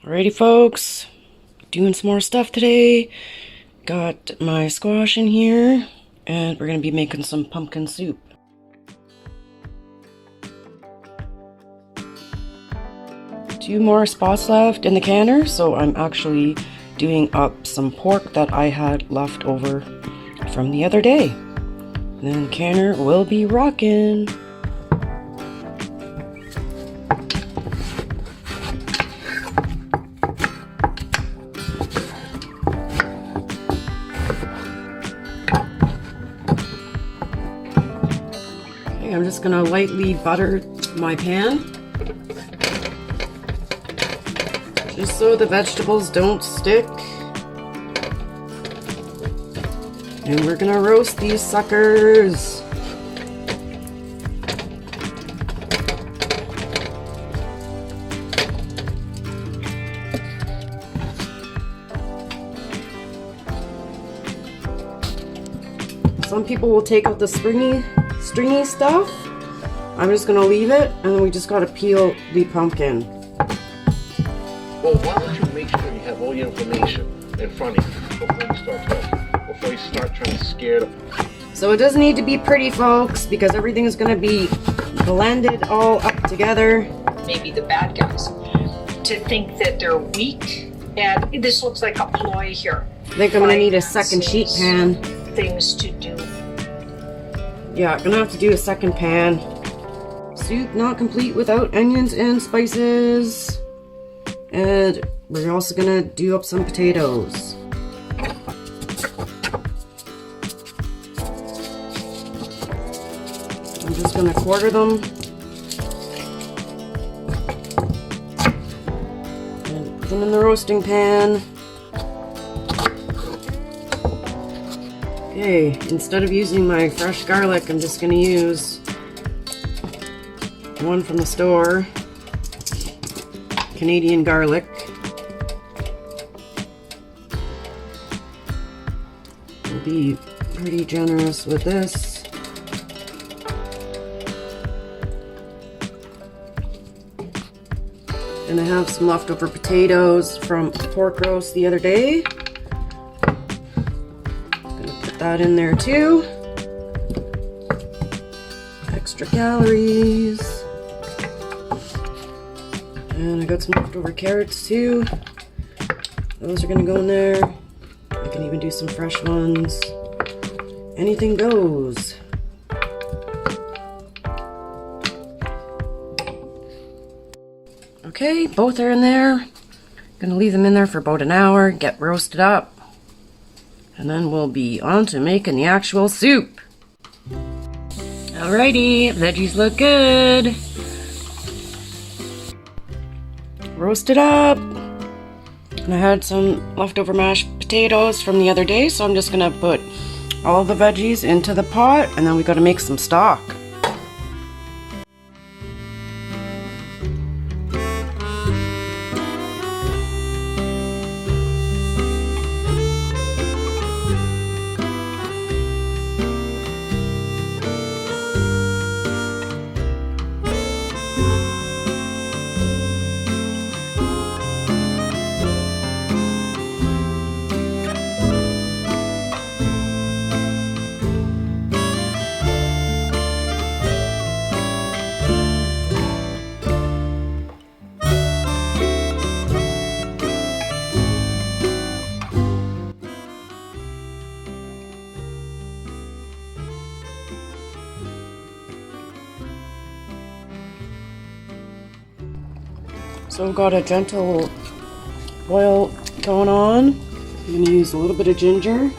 Alrighty folks, doing some more stuff today. Got my squash in here, and we're going to be making some pumpkin soup. Two more spots left in the canner, so I'm actually doing up some pork that I had left over from the other day. And then the canner will be rocking. I'm just gonna lightly butter my pan, just so the vegetables don't stick. And we're gonna roast these suckers. Some people will take out the stringy stuff. I'm just gonna leave it, and then we just gotta peel the pumpkin. Well, why don't you make sure you have all your information in front of you before you start talking, before you start trying to scare them. So it doesn't need to be pretty, folks, because everything is gonna be blended all up together. Maybe the bad guys to think that they're weak, and this looks like a ploy here. I think I'm gonna need a second sheet pan. Things to do. Yeah, gonna have to do a second pan. Soup not complete without onions and spices. And we're also gonna do up some potatoes. I'm just gonna quarter them. And put them in the roasting pan. Okay, instead of using my fresh garlic, I'm just gonna use one from the store, Canadian garlic. I'll be pretty generous with this. And I have some leftover potatoes from pork roast the other day. That in there too. Extra calories. And I got some leftover carrots too. Those are gonna go in there. I can even do some fresh ones. Anything goes. Okay, both are in there. Gonna leave them in there for about an hour, get roasted up. And then we'll be on to making the actual soup. Alrighty, veggies look good. Roasted up. And I had some leftover mashed potatoes from the other day, so I'm just gonna put all the veggies into the pot, and then we gotta make some stock. So I've got a gentle boil going on. I'm going to use a little bit of ginger.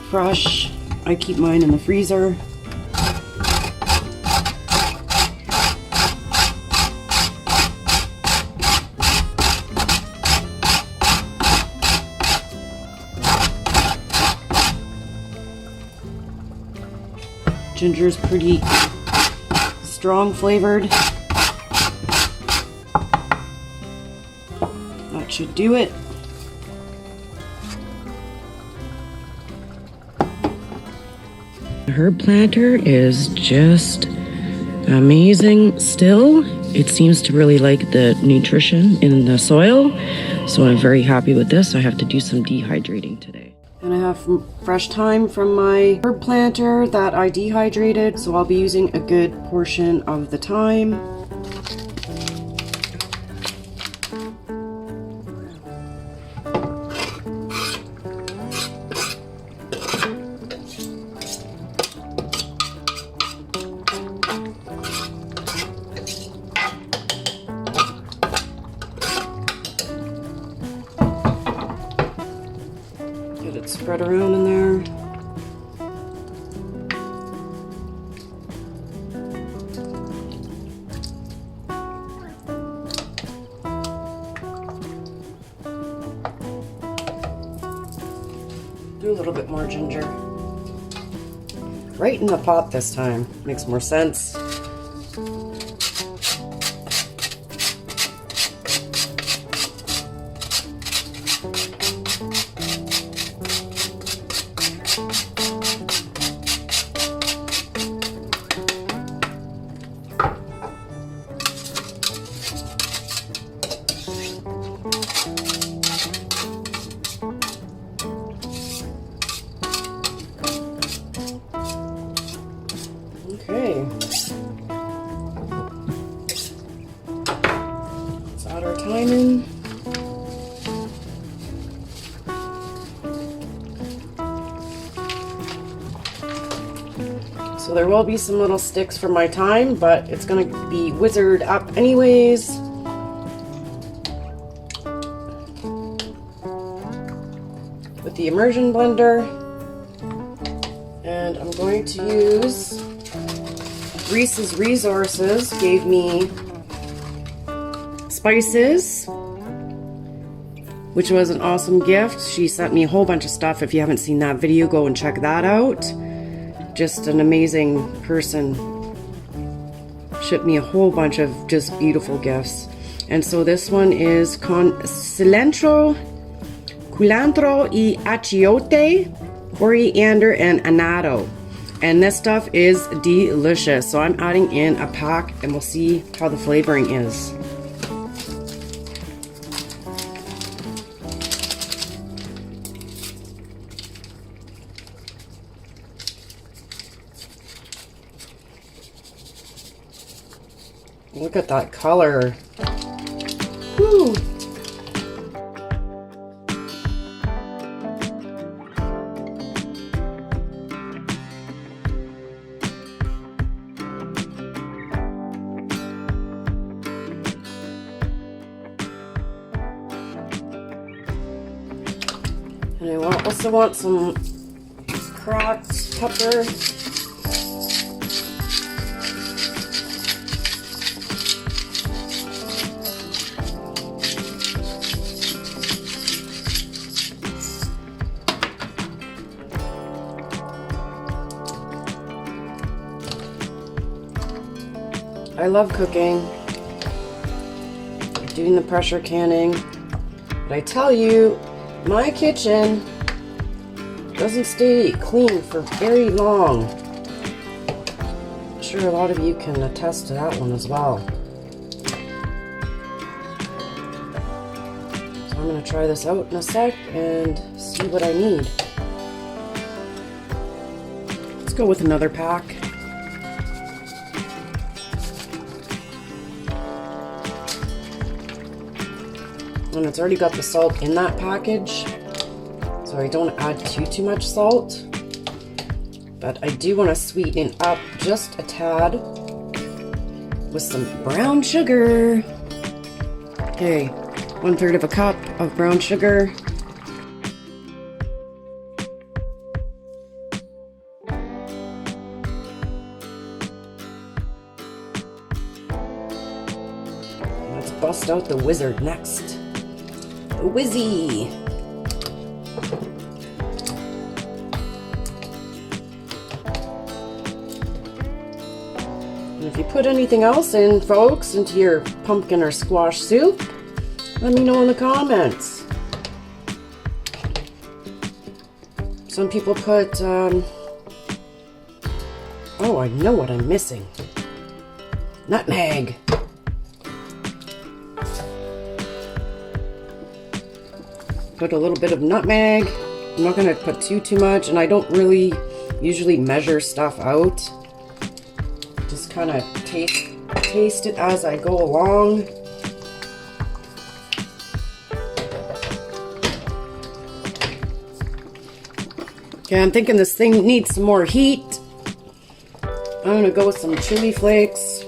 Fresh. I keep mine in the freezer. Ginger's pretty strong flavored. That should do it. The herb planter is just amazing still. it seems to really like the nutrition in the soil. So I'm very happy with this. I have to do some dehydrating today. And I have fresh thyme from my herb planter that I dehydrated. So I'll be using a good portion of the thyme. Get it spread around in there. Do a little bit more ginger. Right in the pot this time. Makes more sense. Okay. Let's add our thyme in. So there will be some little sticks from my thyme, but it's going to be whizzed up anyways. With the immersion blender. And I'm going to use Reese's Resources gave me spices, which was an awesome gift. She sent me a whole bunch of stuff. If you haven't seen that video, go and check that out. Just an amazing person. Shipped me a whole bunch of just beautiful gifts. And so this one is con cilantro y achiote, coriander, and annatto. And this stuff is delicious. So I'm adding in a pack and we'll see how the flavoring is. Look at that color. Woo! And I also want some cracked pepper. I love cooking, doing the pressure canning, but I tell you, my kitchen doesn't stay clean for very long. I'm sure a lot of you can attest to that one as well. So I'm going to try this out in a sec and see what I need. Let's go with another pack. And it's already got the salt in that package, so I don't add too much salt, but I do want to sweeten up just a tad with some brown sugar. Okay, 1/3 of a cup of brown sugar. Let's bust out the wizard next. The Whizzy. And if you put anything else in, folks, into your pumpkin or squash soup, let me know in the comments. Some people put, oh, I know what I'm missing. Nutmeg. Put a little bit of nutmeg. I'm not gonna put too much, and I don't really usually measure stuff out. Just kind of taste it as I go along. Okay, I'm thinking this thing needs some more heat. I'm gonna go with some chili flakes.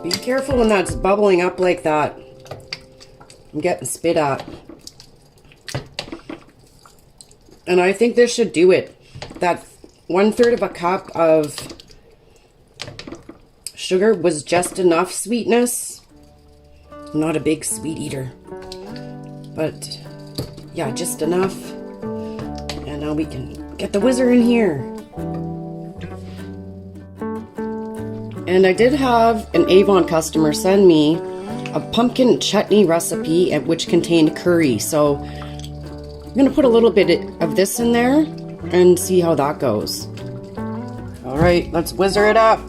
Be careful when that's bubbling up like that. I'm getting spit at. And I think this should do it. That 1/3 of a cup of sugar was just enough sweetness. I'm not a big sweet eater. But yeah, just enough. And now we can get the whizzer in here. And I did have an Avon customer send me a pumpkin chutney recipe which contained curry. So I'm gonna put a little bit of this in there and see how that goes. All right, let's whizzer it up.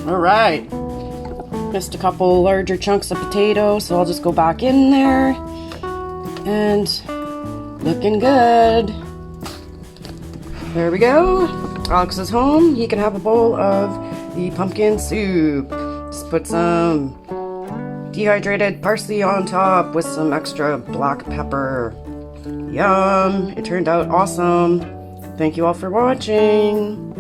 All right, missed a couple larger chunks of potato, so I'll just go back in there, and looking good. There we go. Alex is home. He can have a bowl of the pumpkin soup. Just put some dehydrated parsley on top with some extra black pepper. Yum! It turned out awesome. Thank you all for watching.